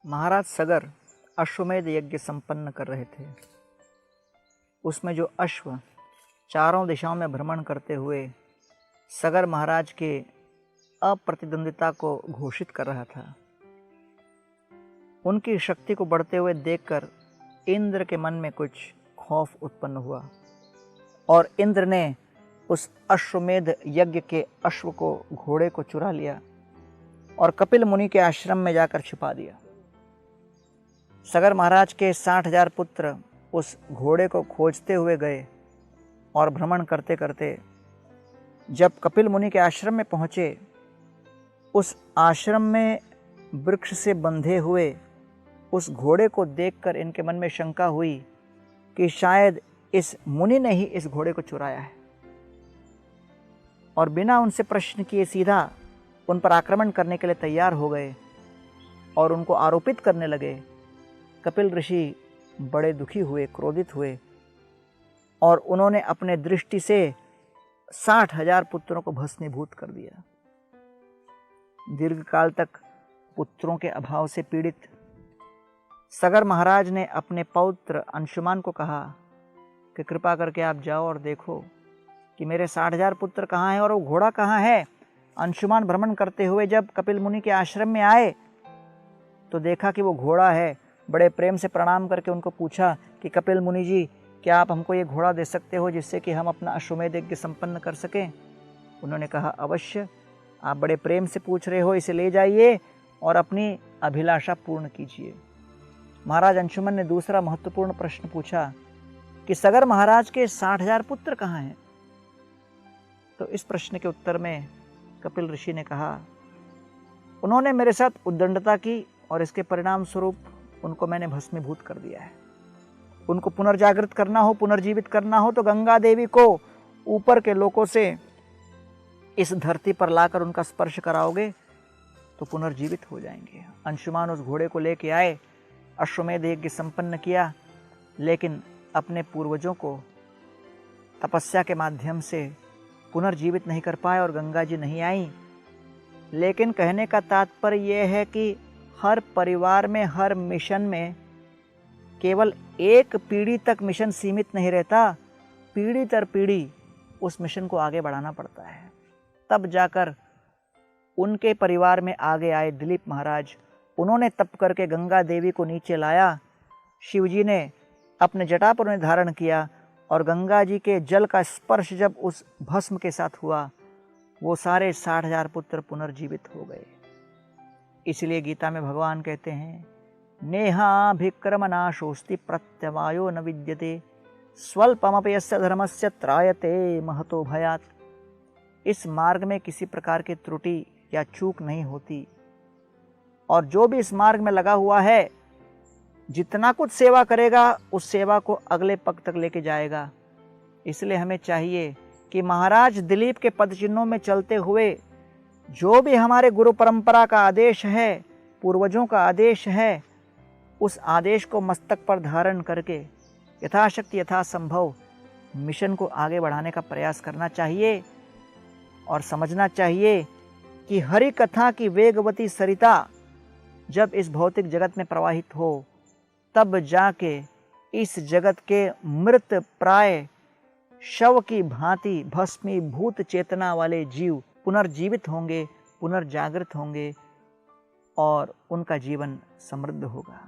महाराज सगर अश्वमेध यज्ञ संपन्न कर रहे थे। उसमें जो अश्व चारों दिशाओं में भ्रमण करते हुए सगर महाराज के अप्रतिद्वंदिता को घोषित कर रहा था, उनकी शक्ति को बढ़ते हुए देखकर इंद्र के मन में कुछ खौफ उत्पन्न हुआ और इंद्र ने उस अश्वमेध यज्ञ के अश्व को, घोड़े को चुरा लिया और कपिल मुनि के आश्रम में जाकर छिपा दिया। सगर महाराज के 60,000 पुत्र उस घोड़े को खोजते हुए गए और भ्रमण करते करते जब कपिल मुनि के आश्रम में पहुँचे, उस आश्रम में वृक्ष से बंधे हुए उस घोड़े को देखकर इनके मन में शंका हुई कि शायद इस मुनि ने ही इस घोड़े को चुराया है, और बिना उनसे प्रश्न किए सीधा उन पर आक्रमण करने के लिए तैयार हो गए और उनको आरोपित करने लगे। कपिल ऋषि बड़े दुखी हुए, क्रोधित हुए और उन्होंने अपने दृष्टि से 60,000 पुत्रों को भस्मीभूत कर दिया। दीर्घकाल तक पुत्रों के अभाव से पीड़ित सगर महाराज ने अपने पौत्र अंशुमान को कहा कि कृपा करके आप जाओ और देखो कि मेरे 60,000 पुत्र कहाँ हैं और वो घोड़ा कहाँ है। अंशुमान भ्रमण करते हुए जब कपिल मुनि के आश्रम में आए तो देखा कि वो घोड़ा है। बड़े प्रेम से प्रणाम करके उनको पूछा कि कपिल मुनि जी, क्या आप हमको ये घोड़ा दे सकते हो जिससे कि हम अपना अश्वमेध यज्ञ संपन्न कर सकें। उन्होंने कहा, अवश्य, आप बड़े प्रेम से पूछ रहे हो, इसे ले जाइए और अपनी अभिलाषा पूर्ण कीजिए। महाराज अंशुमन ने दूसरा महत्वपूर्ण प्रश्न पूछा कि सगर महाराज के 60,000 पुत्र कहाँ हैं। तो इस प्रश्न के उत्तर में कपिल ऋषि ने कहा, उन्होंने मेरे साथ उद्दंडता की और इसके परिणाम स्वरूप उनको मैंने भस्मीभूत कर दिया है। उनको पुनर्जागृत करना हो, पुनर्जीवित करना हो तो गंगा देवी को ऊपर के लोकों से इस धरती पर लाकर उनका स्पर्श कराओगे तो पुनर्जीवित हो जाएंगे। अंशुमान उस घोड़े को लेके आए, अश्वमेध यज्ञ संपन्न किया, लेकिन अपने पूर्वजों को तपस्या के माध्यम से पुनर्जीवित नहीं कर पाए और गंगा जी नहीं आई। लेकिन कहने का तात्पर्य यह है कि हर परिवार में, हर मिशन में केवल एक पीढ़ी तक मिशन सीमित नहीं रहता, पीढ़ी दर पीढ़ी उस मिशन को आगे बढ़ाना पड़ता है। तब जाकर उनके परिवार में आगे आए दिलीप महाराज, उन्होंने तप करके गंगा देवी को नीचे लाया। शिवजी ने अपने जटा पर उन्हें धारण किया और गंगा जी के जल का स्पर्श जब उस भस्म के साथ हुआ, वो सारे 60,000 पुत्र पुनर्जीवित हो गए। इसलिए गीता में भगवान कहते हैं, नेहाभिक्रम नाशोस्ति प्रत्यवायो न विद्यते स्वल्पमपि यस्य धर्मस्य त्रायते महतो भयात्। इस मार्ग में किसी प्रकार की त्रुटि या चूक नहीं होती, और जो भी इस मार्ग में लगा हुआ है, जितना कुछ सेवा करेगा उस सेवा को अगले पग तक लेके जाएगा। इसलिए हमें चाहिए कि महाराज दिलीप के पद चिन्हों में चलते हुए जो भी हमारे गुरु परंपरा का आदेश है, पूर्वजों का आदेश है, उस आदेश को मस्तक पर धारण करके यथाशक्ति यथासंभव मिशन को आगे बढ़ाने का प्रयास करना चाहिए। और समझना चाहिए कि हरि कथा की वेगवती सरिता जब इस भौतिक जगत में प्रवाहित हो, तब जाके इस जगत के मृत प्राय शव की भांति भस्मीभूत चेतना वाले जीव पुनर्जीवित होंगे, पुनर्जागृत होंगे और उनका जीवन समृद्ध होगा।